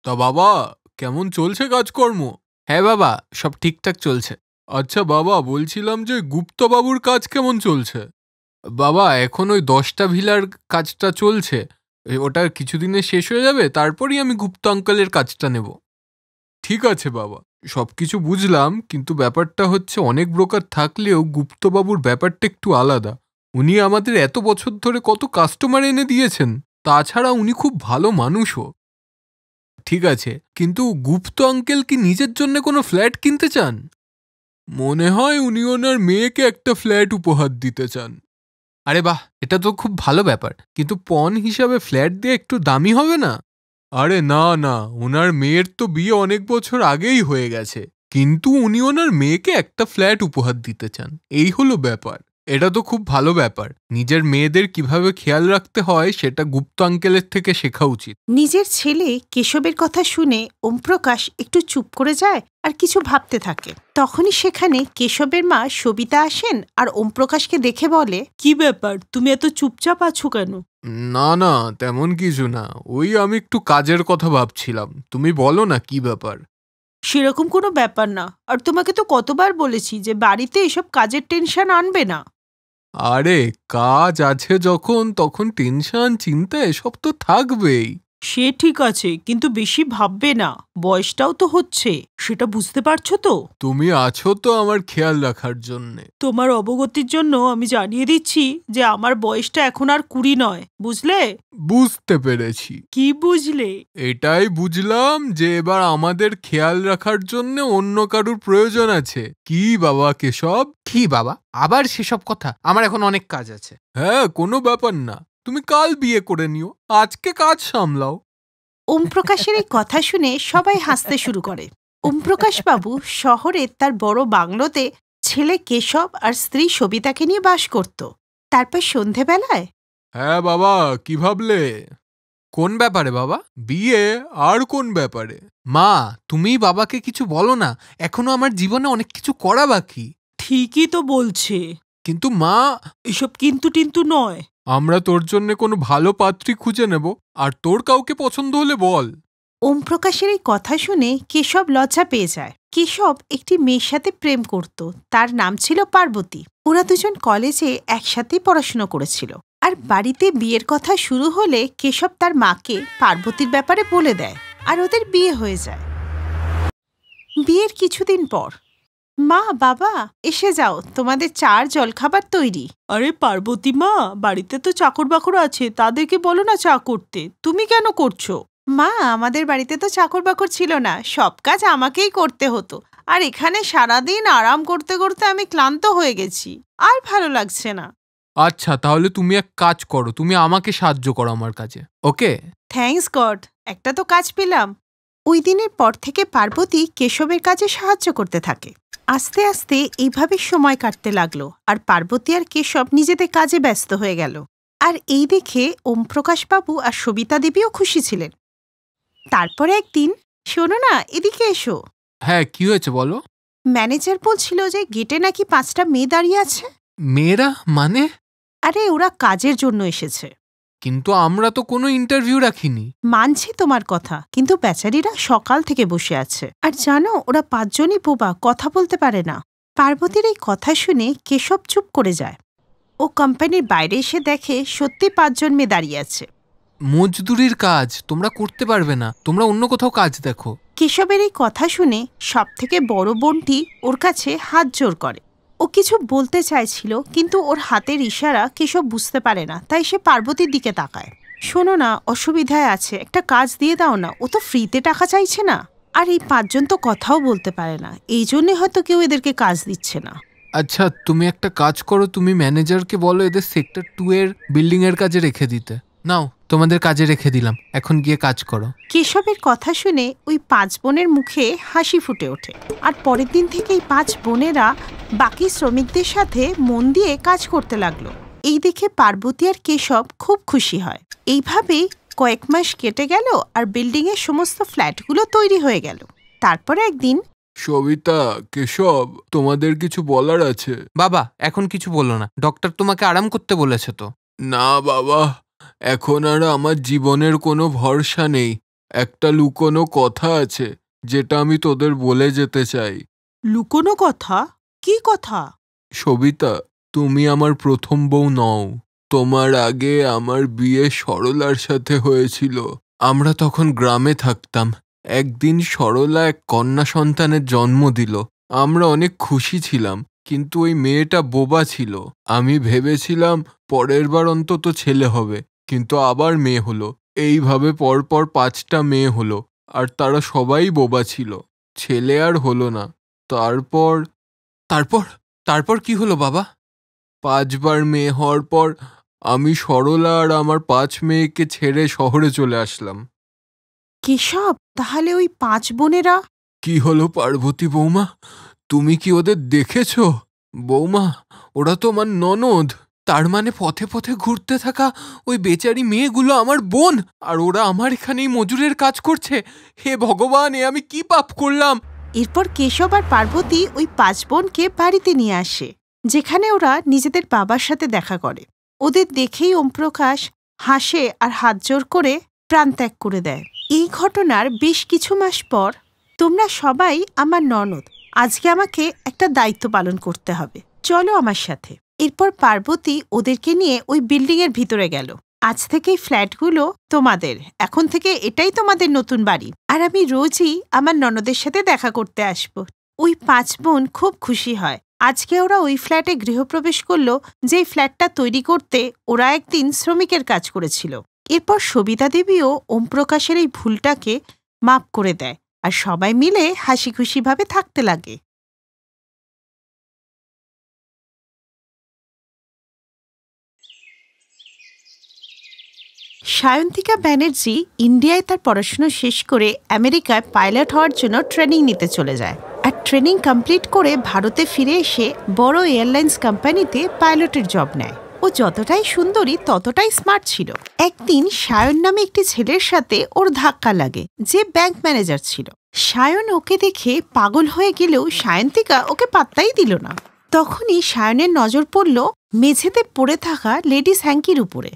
তা বাবা, কেমন চলছে কাজকর্ম? হ্যাঁ বাবা, সব ঠিকঠাক চলছে। আচ্ছা বাবা, বলছিলাম যে গুপ্তবাবুর কাজ কেমন চলছে? বাবা, এখন ওই 10টা ভিলার কাজটা চলছে। ওটা কিছুদিনে শেষ হয়ে যাবে, তারপরই আমি গুপ্ত আঙ্কেলের কাজটা নেব। ঠিক আছে বাবা, সব কিছু বুঝলাম, কিন্তু ব্যাপারটা হচ্ছে অনেক ব্রোকার থাকলেও গুপ্তবাবুর ব্যাপারটা একটু আলাদা। উনি আমাদের এত বছর ধরে কত কাস্টমার এনে দিয়েছেন, তাছাড়া উনি খুব ভালো মানুষও। ঠিক আছে, কিন্তু গুপ্ত আঙ্কেল কি নিজের জন্য কোনো ফ্ল্যাট কিনতে চান? মনে হয় উনি ওনার মেয়েকে একটা ফ্ল্যাট উপহার দিতে চান। আরে বাহ, এটা তো খুব ভালো ব্যাপার, কিন্তু পণ হিসাবে ফ্ল্যাট দিয়ে একটু দামি হবে না? আরে না না, ওনার মেয়ের তো বিয়ে অনেক বছর আগেই হয়ে গেছে, কিন্তু উনি ওনার মেয়েকে একটা ফ্ল্যাট উপহার দিতে চান, এই হলো ব্যাপার। এটা তো খুব ভালো ব্যাপার। নিজের মেয়েদের কিভাবে খেয়াল রাখতে হয় সেটা গুপ্ত আঙ্কেলের থেকে শেখা উচিত। নিজের ছেলে কেশবের কথা শুনে ওমপ্রকাশ একটু চুপ করে যায় আর কিছু ভাবতে থাকে। তখনই সেখানে কেশবের মা সবিতা আসেন আর ওমপ্রকাশকে দেখে বলে, কি ব্যাপার, তুমি এত চুপচাপ আছো কেন? না না, তেমন কিছু না, ওই আমি একটু কাজের কথা ভাবছিলাম। তুমি বলো না কি ব্যাপার। সেরকম কোনো ব্যাপার না। আর তোমাকে তো কতবার বলেছি যে বাড়িতে এসব কাজের টেনশন আনবে না। আরে কাজ আছে যখন, তখন টেনশন চিন্তা এসব তো থাকবেই। সে ঠিক আছে, কিন্তু বেশি ভাববে না। বয়সটাও তো হচ্ছে, সেটা বুঝতে পারছো তো? তুমি আছো তো আমার খেয়াল রাখার জন্যে। তোমার অবগতির জন্য আমি জানিয়ে দিচ্ছি যে আমার বয়সটা এখন আর 20 নয়, বুঝলে? বুঝতে পেরেছি। কি বুঝলে? এটাই বুঝলাম যে এবার আমাদের খেয়াল রাখার জন্য অন্য কারুর প্রয়োজন আছে। কি বাবা কেশব? কি বাবা, আবার সেসব কথা? আমার এখন অনেক কাজ আছে। হ্যাঁ, কোনো ব্যাপার না, তুমি কাল বিয়ে করে নিও, আজকে কাজ সামলাও। ওমপ্রকাশের এই কথা শুনে সবাই হাসতে শুরু করে। ওমপ্রকাশ বাবু শহরে তার বড় বাংলোতে ছেলে কেশব আর স্ত্রী সবিতাকে নিয়ে বাস করত। তারপর সন্ধেবেলায় হ্যাঁ বাবা, কি ভাবলে? কোন ব্যাপারে বাবা? বিয়ে? আর কোন ব্যাপারে? মা, তুমি বাবাকে কিছু বলো না, এখনো আমার জীবনে অনেক কিছু করা বাকি। ঠিকই তো বলছে। কিন্তু মা, এসব কিন্তু টিন্তু নয়। আমরা তোর জন্য কোনো ভালো পাত্রী খুঁজে নেব, আর তোর কাউকে পছন্দ হলে বল। ওমপ্রকাশের এই কথা শুনে কেশব লজ্জা পেয়ে যায়। কেশব একটি মেয়ের সাথে প্রেম করত, তার নাম ছিল পার্বতী। ওরা দুজন কলেজে একসাথেই পড়াশোনা করেছিল। আর বাড়িতে বিয়ের কথা শুরু হলে কেশব তার মাকে পার্বতীর ব্যাপারে বলে দেয়, আর ওদের বিয়ে হয়ে যায়। বিয়ের কিছুদিন পর, মা বাবা এসে যাও, তোমাদের চার জলখাবার তৈরি। আরে পার্বতী মা, বাড়িতে তো চাকর বাকর আছে, তাদেরকে বলো না চা করতে। তুমি কেন করছো? মা, আমাদের বাড়িতে তো চাকর বাকর ছিল না, সব কাজ আমাকেই করতে হতো। আর এখানে সারাদিন আরাম করতে করতে আমি ক্লান্ত হয়ে গেছি, আর ভালো লাগছে না। আচ্ছা, তাহলে তুমি এক কাজ করো, তুমি আমাকে সাহায্য করো আমার কাজে, ওকে? থ্যাঙ্কস গড, একটা তো কাজ পেলাম। ওই দিনের পর থেকে পার্বতী কেশবের কাজে সাহায্য করতে থাকে। আস্তে আস্তে এইভাবে সময় কাটতে লাগলো, আর পার্বতী আর কেশব নিজেদের কাজে ব্যস্ত হয়ে গেল। আর এই দেখে ওমপ্রকাশ বাবু আর সবিতা দেবীও খুশি ছিলেন। তারপরে একদিন, শোনো না, এদিকে এসো। হ্যাঁ, কি হয়েছে বলো। ম্যানেজার বলছিল যে গেটে নাকি 5টা মেয়ে দাঁড়িয়ে আছে। মেয়েরা মানে? আরে ওরা কাজের জন্য এসেছে। কিন্তু আমরা তো কোনো ইন্টারভিউ রাখিনি। মানছি তোমার কথা, কিন্তু বেচারীরা সকাল থেকে বসে আছে। আর জানো, ওরা 5জনই বোবা, কথা বলতে পারে না। পার্বতীর এই কথা শুনে কেশব চুপ করে যায়। ও কোম্পানির বাইরে এসে দেখে সত্যি 5জন মেয়ে দাঁড়িয়ে আছে। মজদুরির কাজ তোমরা করতে পারবে না, তোমরা অন্য কোথাও কাজ দেখো। কেশবের এই কথা শুনে সব থেকে বড় বোনটি ওর কাছে হাত জোর করে। ও কিছু বলতে চাইছিল, কিন্তু ওর হাতের ইশারা কেশব বুঝতে পারে না, তাই সে পার্বতীর দিকে তাকায়। শোনো না, অসুবিধায় আছে, একটা কাজ দিয়ে দাও না, ও তো ফ্রিতে টাকা চাইছে না। আর এই 5জন তো কথাও বলতে পারে না, এই জন্যে হয়তো কেউ এদেরকে কাজ দিচ্ছে না। আচ্ছা, তুমি একটা কাজ করো, তুমি ম্যানেজারকে বলো এদের সেক্টর 2 এর বিল্ডিং এর কাজে রেখে দিতে। নাও, তোমাদের কাজে রেখে দিলাম, এখন গিয়ে কাজ করো। কেশবের কথা শুনে ওই 5 বোনের মুখে হাসি ফুটে ওঠে। আর পরের দিন থেকেই 5 বোনেরা বাকি শ্রমিকদের সাথে মন দিয়ে কাজ করতে লাগলো। এই দেখে পার্বতী আর কেশব খুব খুশি হয়। এইভাবেই কয়েক মাস কেটে গেল, আর বিল্ডিং এর সমস্ত ফ্ল্যাটগুলো তৈরি হয়ে গেল। তারপরে একদিন, সবিতা, কেশব, তোমাদের কিছু বলার আছে? বাবা, এখন কিছু বলো না, ডক্টর তোমাকে আরাম করতে বলেছে তো। না বাবা, এখন আর আমার জীবনের কোনো ভরসা নেই। একটা লুকোনো কথা আছে যেটা আমি তোদের বলে যেতে চাই। লুকোনো কথা? কি কথা? সবিতা, তুমি আমার প্রথম বউ নও। তোমার আগে আমার বিয়ে সরলার সাথে হয়েছিল। আমরা তখন গ্রামে থাকতাম। একদিন সরলা এক কন্যা সন্তানের জন্ম দিল। আমরা অনেক খুশি ছিলাম, কিন্তু ওই মেয়েটা বোবা ছিল। আমি ভেবেছিলাম পরের বার অন্তত ছেলে হবে, কিন্তু আবার মেয়ে হলো। এইভাবে পরপর 5টা মেয়ে হলো, আর তারা সবাই বোবা ছিল। ছেলে আর হলো না। তারপর তারপর তারপর কি হলো বাবা? 5বার মেয়ে হওয়ার পর আমি সরলা আর আমার 5 মেয়েকে ছেড়ে শহরে চলে আসলাম। কেশব, তাহলে ওই 5 বোনেরা? কি হলো পার্বতী বৌমা, তুমি কি ওদের দেখেছ? বৌমা, ওরা তো আমার ননদ। তার মানে পথে পথে ঘুরতে থাকা ওই বেচারি মেয়েগুলো আমার বোন, আর ওরা আমার এখানেই মজুরের কাজ করছে। হে ভগবান, এ আমি কি পাপ করলাম? এরপর কেশব আর পার্বতী ওই 5 বোনকে বাড়িতে নিয়ে আসে, যেখানে ওরা নিজেদের বাবার সাথে দেখা করে। ওদের দেখেই ওমপ্রকাশ হাসে আর হাত জোর করে প্রাণত্যাগ করে দেয়। এই ঘটনার বেশ কিছু মাস পর, তোমরা সবাই আমার ননদ, আজকে আমাকে একটা দায়িত্ব পালন করতে হবে, চলো আমার সাথে। এরপর পার্বতী ওদেরকে নিয়ে ওই বিল্ডিং এর ভিতরে গেল। আজ থেকে এই ফ্ল্যাটগুলো তোমাদের, এখন থেকে এটাই তোমাদের নতুন বাড়ি, আর আমি রোজই আমার ননদের সাথে দেখা করতে আসব। ওই 5 বোন খুব খুশি হয়। আজকে ওরা ওই ফ্ল্যাটে গৃহপ্রবেশ করলো, যে ফ্ল্যাটটা তৈরি করতে ওরা একদিন শ্রমিকের কাজ করেছিল। এরপর সবিতা দেবীও ওমপ্রকাশের এই ভুলটাকে মাপ করে দেয়, আর সবাই মিলে হাসি খুশিভাবে থাকতে লাগে। সায়ন্তিকা ব্যানার্জি ইন্ডিয়ায় তার পড়াশোনা শেষ করে আমেরিকায় পাইলট হওয়ার জন্য ট্রেনিং নিতে চলে যায়, আর ট্রেনিং কমপ্লিট করে ভারতে ফিরে এসে বড় এয়ারলাইন্স কোম্পানিতে পাইলটের জব নেয়। ও যতটাই সুন্দরী ততটাই স্মার্ট ছিল। একদিন সায়ন নামে একটি ছেলের সাথে ওর ধাক্কা লাগে, যে ব্যাংক ম্যানেজার ছিল। সায়ন ওকে দেখে পাগল হয়ে গেলেও সায়ন্তিকা ওকে পাত্তাই দিল না। তখনই সায়নের নজর পড়ল মেঝেতে পড়ে থাকা লেডিস হ্যাঙ্কির উপরে।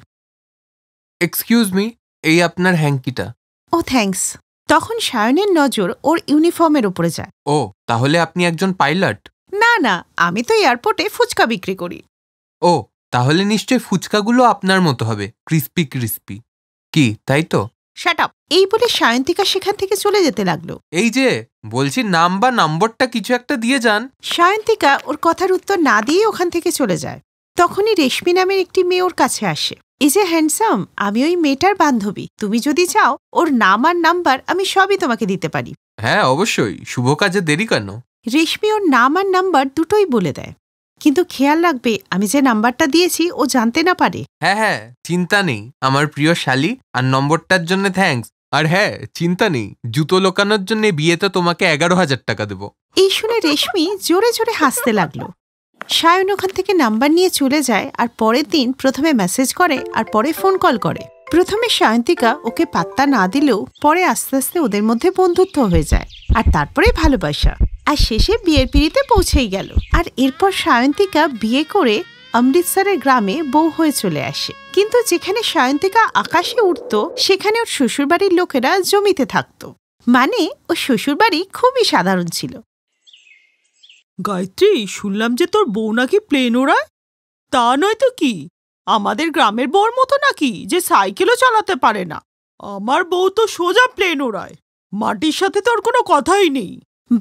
এক্সকিউজ মি, এই আপনার হ্যাঙ্কিটা। ও থ্যাঙ্কস। তখন সায়নের নজর ওর ইউনিফর্মের উপরে যায়। ও, তাহলে আপনি একজন পাইলট? না না, আমি তো এয়ারপোর্টে ফুচকা বিক্রি করি। ও, তাহলে নিশ্চয় ফুচকাগুলো আপনার মতো হবে, ক্রিস্পি ক্রিস্পি। কি, তাই তো? Shut up. এই বলে সায়ন্তিকা সেখান থেকে চলে যেতে লাগলো। এই যে বলছি, নাম বা নম্বরটা কিছু একটা দিয়ে যান। সায়ন্তিকা ওর কথার উত্তর না দিয়ে ওখান থেকে চলে যায়। তখনই রেশমি নামের একটি মেয়ে ওর কাছে আসে। এই যে হ্যান্ডসাম, আমি ওই মেয়েটার বান্ধবী। তুমি যদি চাও ওর নাম আর নাম্বার আমি সবই তোমাকে দিতে পারি। হ্যাঁ অবশ্যই, শুভ কাজে দেরি কেন? রেশমি ওর নাম আর নাম্বার দুটোই বলে দেয়, কিন্তু খেয়াল রাখবে আমি যে নাম্বারটা দিয়েছি ও জানতে না পারে। হ্যাঁ হ্যাঁ, চিন্তা নেই আমার প্রিয় শালি, আর নম্বরটার জন্য থ্যাঙ্কস। আর হ্যাঁ, চিন্তা নেই, জুতো লোকানোর জন্য বিয়েতে তোমাকে 11,000 টাকা দেবো। এই শুনে রেশমি জোরে জোরে হাসতে লাগলো। সায়ন ওখান থেকে নাম্বার নিয়ে চলে যায়, আর পরের দিন প্রথমে মেসেজ করে আর পরে ফোন কল করে। প্রথমে সায়ন্তিকা ওকে পাত্তা না দিলেও পরে আস্তে আস্তে ওদের মধ্যে বন্ধুত্ব হয়ে যায়, আর তারপরে ভালোবাসা, আর শেষে বিয়ের পিঁড়িতে পৌঁছেই গেল। আর এরপর সায়ন্তিকা বিয়ে করে অমৃতসরের গ্রামে বউ হয়ে চলে আসে। কিন্তু যেখানে সায়ন্তিকা আকাশে উঠত, সেখানে ওর শ্বশুরবাড়ির লোকেরা জমিতে থাকত। মানে ওর শ্বশুরবাড়ি খুবই সাধারণ ছিল। গায়ত্রী, শুনলাম যে তোর বউ নাকি প্লেন ওড়ায়। তা নয় তো কি, আমাদের গ্রামের বউর মতো নাকি যে সাইকেলও চালাতে পারে না? আমার বউ তো সোজা প্লেন ওড়ায়, মাটির সাথে তোর কোনো কথাই নেই।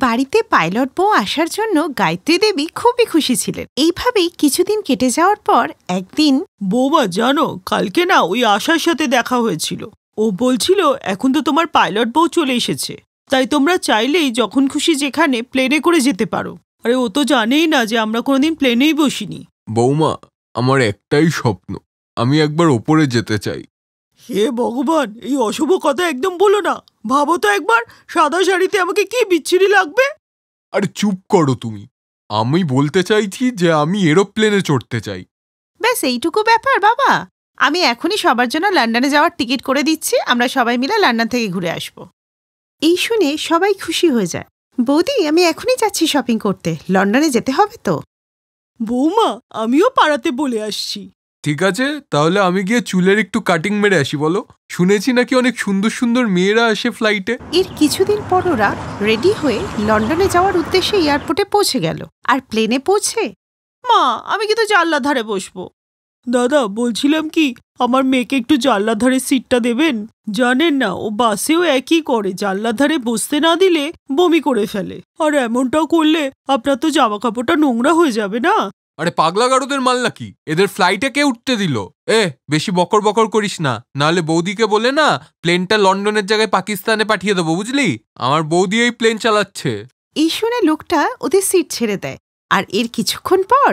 বাড়িতে পাইলট বউ আসার জন্য গায়ত্রী দেবী খুবই খুশি ছিলেন। এইভাবেই কিছুদিন কেটে যাওয়ার পর একদিন, বৌমা জানো, কালকে না ওই আশার সাথে দেখা হয়েছিল। ও বলছিল এখন তো তোমার পাইলট বউ চলে এসেছে, তাই তোমরা চাইলেই যখন খুশি যেখানে প্লেনে করে যেতে পারো। আরে ও তো জানেই না যে আমরা কোনোদিন প্লেনেই বসিনি। বৌমা, আমার একটাই স্বপ্ন, আমি একবার ওপরে যেতে চাই। হে ভগবান, এই অশুভ কথা একদম বলো না। ভাবো তো একবার, সাদা শাড়িতে আমাকে কি বিচ্ছিরি লাগবে। আর চুপ করো তুমি। আমি বলতে চাইছি যে আমি এরোপ্লেনে চড়তে চাই। ব্যাস এইটুকু ব্যাপার বাবা। আমি এখনই সবার জন্য লন্ডনে যাওয়ার টিকিট করে দিচ্ছি, আমরা সবাই মিলে লন্ডন থেকে ঘুরে আসব। এই শুনে সবাই খুশি হয়ে যায়। বৌদি, আমি এখনই যাচ্ছি শপিং করতে, লন্ডনে যেতে হবে তো। বৌমা, আমিও পাড়াতে বলে আসছি। ঠিক আছে, তাহলে আমি গিয়ে চুলের একটু কাটিং মেরে আসি। বলো, শুনেছি নাকি অনেক সুন্দর সুন্দর মেয়েরা আসে ফ্লাইটে। এর কিছুদিন পর ওরা রেডি হয়ে লন্ডনে যাওয়ার উদ্দেশ্যে এয়ারপোর্টে পৌঁছে গেল। আর প্লেনে পৌঁছে, মা, আমি কিন্তু জানলার ধারে বসবো। দাদা, বলছিলাম কি, আমার মেয়েকে একটু জানলার ধারে সিটটা দেবেন? জানেন না, ও বাসেও একই করে, জানলার ধারে বসতে না দিলে বমি করে ফেলে। আর এমনটাও করলে আপনার তো জামা কাপড়টা নোংরা হয়ে যাবে না? আরে পাগলা গারদের মাল নাকি, এদের ফ্লাইটে কে উঠতে দিল? বেশি বকর বকর করিস না, নাহলে বৌদিকে বলে না প্লেনটা লন্ডনের জায়গায় পাকিস্তানে পাঠিয়ে দেবো, বুঝলি? আমার বৌদি এই প্লেন চালাচ্ছে। এই শুনে লোকটা ওদের সিট ছেড়ে দেয়। আর এর কিছুক্ষণ পর,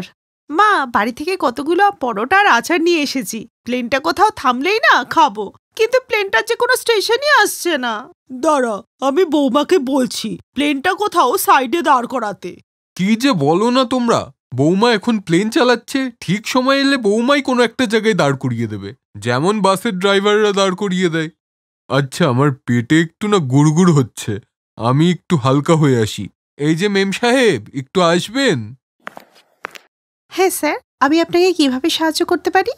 মা, বাড়ি থেকে কতগুলো পরোটা আর আচার নিয়ে এসেছি, প্লেনটা কোথাও থামলেই না খাবো, কিন্তু প্লেনটার যে কোনো স্টেশনই আসছে না। দাঁড়া, আমি বৌমাকে বলছি প্লেনটা কোথাও সাইডে দাঁড় করাতে। কি যে বলো না তোমরা, বৌমা এখন প্লেন চালাচ্ছে, ঠিক সময় এলে বৌমাই কোনো একটা জায়গায় দাঁড় করিয়ে দেবে, যেমন বাসের ড্রাইভাররা দাঁড় করিয়ে দেয়। আচ্ছা, আমার পেটে একটু না গুড়গুড় হচ্ছে, আমি একটু হালকা হয়ে আসি। এই যে মেম সাহেব, একটু আসবেন? হ্যাঁ স্যার, আমি আপনাকে কিভাবে সাহায্য করতে পারি?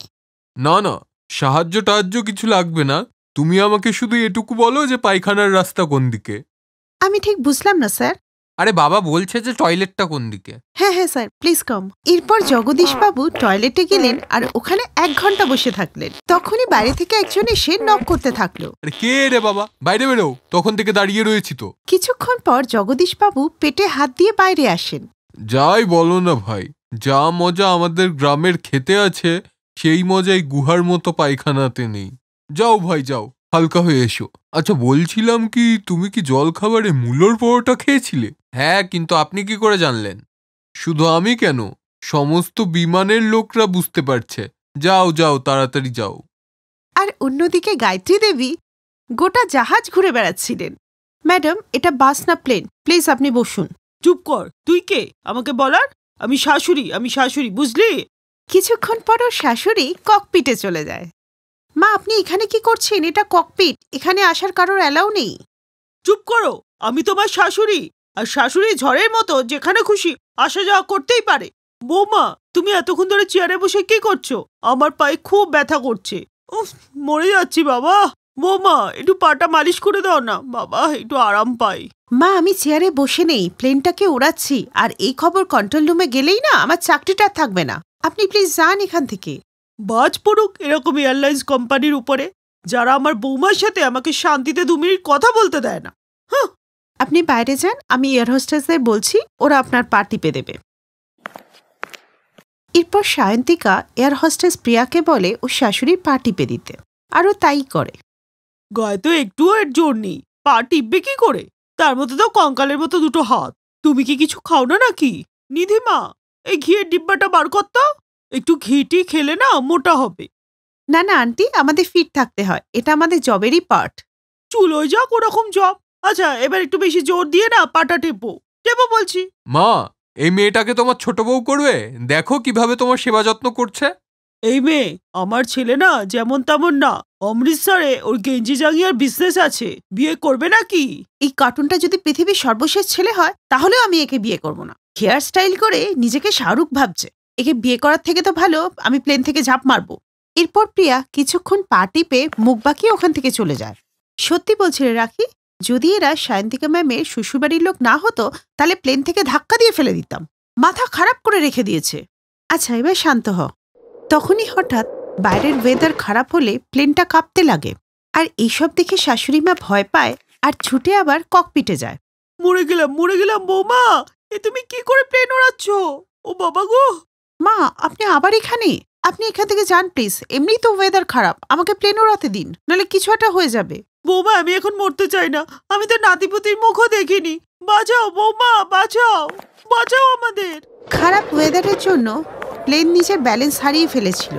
না না, সাহায্য টাহায্য কিছু লাগবে না, তুমি আমাকে শুধু এটুকু বলো যে পায়খানার রাস্তা কোন দিকে। আমি ঠিক বুঝলাম না স্যার। আরে বাবা বলছে যে টয়লেটটা কোন দিকে। হ্যাঁ হ্যাঁ স্যার, প্লিজ কাম। এরপর জগদীশবাবু টয়লেটে গেলেন আর ওখানে 1 ঘন্টা বসে থাকলেন। তখনই বাইরে থেকে একজন এসে নক করতে থাকলো। আরে কে রে বাবা, বাইরে বেরো, তখন থেকে দাঁড়িয়ে রয়েছি তো। কিছুক্ষণ পর জগদীশবাবু পেটে হাত দিয়ে বাইরে আসেন। যাই বলো না ভাই, যা মজা আমাদের গ্রামের খেতে আছে, সেই মজাই গুহার মতো পায়খানাতে নেই। যাও ভাই যাও, হালকা হয়ে এসো। আচ্ছা বলছিলাম কি, তুমি কি জল খাবারে মূলোর পরোটা খেয়েছিলে? হ্যাঁ, কিন্তু আপনি কি করে জানলেন? শুধু আমি কেন, সমস্ত বিমানের লোকরা বুঝতে পারছে। যাও যাও, তাড়াতাড়ি যাও। আর অন্যদিকে গায়ত্রী দেবী গোটা জাহাজ ঘুরে বেড়াচ্ছিলেন। ম্যাডাম, এটা বাস না প্লেন, প্লিজ আপনি বসুন। চুপ কর, তুই কে আমাকে বলার? আমি শাশুড়ি, বুঝলি? কিছুক্ষণ পর ওর শাশুড়ি ককপিটে চলে যায়। মা, আপনি এখানে কি করছেন? এটা ককপিট, এখানে আসার কারোর অ্যালাউ নেই। চুপ করো, আমি তোমার শাশুড়ি, আর শাশুড়ি ঝড়ের মতো যেখানে খুশি আসা যাওয়া করতেই পারে। বৌমা, তুমি এতক্ষণ ধরে চেয়ারে বসে কি করছো? আমার পায়ে খুব ব্যথা করছে, উফ, মরে যাচ্ছি বাবা। বৌমা, একটু পাটা মালিশ করে দাও না বাবা, একটু আরাম পাই। মা, আমি চেয়ারে বসে নেই, প্লেনটাকে উড়াচ্ছি, আর এই খবর কন্ট্রোল রুমে গেলেই না আমার চাকরিটা থাকবে না। আপনি প্লিজ যান এখান থেকে। বাজ পড়ুক এরকম এয়ারলাইন্স কোম্পানির উপরে, যারা আমার বৌমার সাথে আমাকে শান্তিতে 2 মিনিট কথা বলতে দেয় না। আপনি বাইরে যান, আমি এয়ার হোস্টেসদের বলছি, ওরা আপনার পা টিপে দেবে। এরপর সায়ন্তিকা এয়ার হোস্টেস প্রিয়াকে বলে ও শাশুড়ির পা টিপে দিতে, আরও তাই করে। গায়ে তো একটুও এর জোর নেই, পা টিপবে কি করে? তার মধ্যে তো কঙ্কালের মতো 2টো হাত। তুমি কি কিছু খাও না নাকি? নিধিমা, এই ঘিয়ের ডিব্বাটা বার করতো, একটু ঘিটি খেলে না মোটা হবে। না না আন্টি, আমাদের ফিট থাকতে হয়, এটা আমাদের জবেরই পার্ট। চুলোয় যাক ওরকম জব। আচ্ছা, এবার একটু বেশি জোর দিয়ে না পাটা টেপো বলছি। মা, এই মেয়েটাকে তোমার ছোট বউ করবে, দেখো কিভাবে তোমার সেবা যত্ন করছে। এই মেয়ে আমার ছেলে না যেমন তেমন না, অমৃতসরে ওর গেঞ্জি জাঙ্গিয়ার বিজনেস আছে, বিয়ে করবে নাকি? এই কার্টুনটা যদি পৃথিবীর সর্বশেষ ছেলে হয়, তাহলেও আমি একে বিয়ে করব না। হেয়ার স্টাইল করে নিজেকে শাহরুখ ভাবছে, একে বিয়ে করার থেকে তো ভালো আমি প্লেন থেকে ঝাঁপ মারবো। এরপর প্রিয়া কিছুক্ষণ পা টিপে মুখ বাঁকিয়ে ওখান থেকে চলে যায়। সত্যি বলছি রে রাখি, যদি এরা সায়ন্তিকা ম্যামের শ্বশুরবাড়ির লোক না হতো, তাহলে প্লেন থেকে ধাক্কা দিয়ে ফেলে দিতাম। মাথা খারাপ করে রেখে দিয়েছে। আচ্ছা, এবার শান্ত হ। তখনই হঠাৎ বাইরের ওয়েদার খারাপ হলে প্লেনটা কাঁপতে লাগে, আর এইসব দেখে শাশুড়ি মা ভয় পায় আর ছুটে আবার ককপিটে যায়। মরে গেলাম বৌমা, এ তুমি কি করে প্লেন ওড়াচ্ছ? ও বাবা গো! মা, আপনি আবার এখানে? আপনি এখান থেকে যান প্লিজ, এমনিই তো ওয়েদার খারাপ, আমাকে প্লেন ওড়াতে দিন, নাহলে কিছু একটা হয়ে যাবে। বৌমা, আমি এখন মরতে চাই না, আমি তো নাতিপুতির মুখও দেখিনি। বাঁচাও বৌমা, বাঁচাও আমাদের। খারাপ ওয়েদারের জন্য প্লেন নিজের ব্যালেন্স হারিয়ে ফেলেছিল,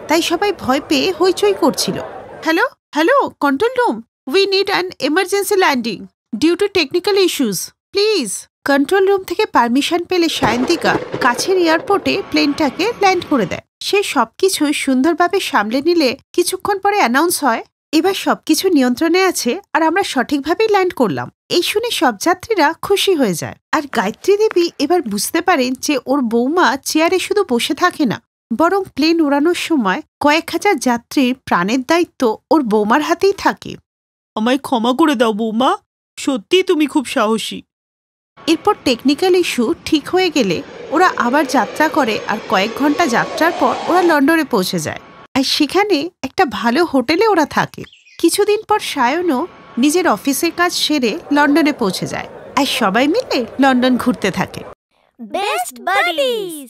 তাই সবাই ভয় পেয়ে হইচই করছিল। Hello hello control room, we need an emergency landing due to technical issues, please. Control room থেকে পারমিশন পেলে সায়ন্তিকা কাছের এয়ারপোর্টে প্লেনটাকে ল্যান্ড করে দেয়। সে সবকিছু সুন্দরভাবে সামলে নিলে কিছুক্ষণ পরে অ্যানাউন্স হয়, এবার সবকিছু নিয়ন্ত্রণে আছে আর আমরা সঠিকভাবেই ল্যান্ড করলাম। এই শুনে সব যাত্রীরা খুশি হয়ে যায়। আর গায়ত্রী দেবী এবার বুঝতে পারেন যে ওর বৌমা চেয়ারে শুধু বসে থাকে না, বরং প্লেন উড়ানোর সময় কয়েক হাজার যাত্রীর প্রাণের দায়িত্ব ওর বৌমার হাতেই থাকে। আমায় ক্ষমা করে দাও বৌমা, সত্যি তুমি খুব সাহসী। এরপর টেকনিক্যাল ইস্যু ঠিক হয়ে গেলে ওরা আবার যাত্রা করে, আর কয়েক ঘন্টা যাত্রার পর ওরা লন্ডনে পৌঁছে যায়। আর সেখানে একটা ভালো হোটেলে ওরা থাকে। কিছুদিন পর সায়নও নিজের অফিসের কাজ সেরে লন্ডনে পৌঁছে যায়, আর সবাই মিলে লন্ডন ঘুরতে থাকে। Best buddies.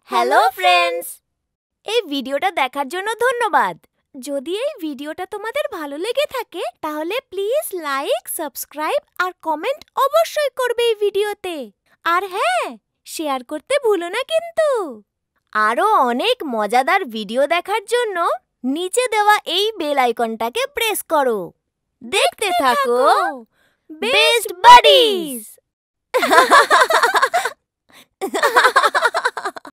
হ্যালো ফ্রেন্ডস, এই ভিডিওটা দেখার জন্য ধন্যবাদ। যদি এই ভিডিওটা তোমাদের ভালো লেগে থাকে তাহলে প্লিজ লাইক, সাবস্ক্রাইব আর কমেন্ট অবশ্যই করবে এই ভিডিওতে। আর হ্যাঁ, শেয়ার করতে ভুলো না কিন্তু। আরো অনেক মজাদার ভিডিও দেখার জন্য নিচে দেওয়া এই বেল আইকনটাকে প্রেস করো। দেখতে থাকো বেস্ট বাডিজ।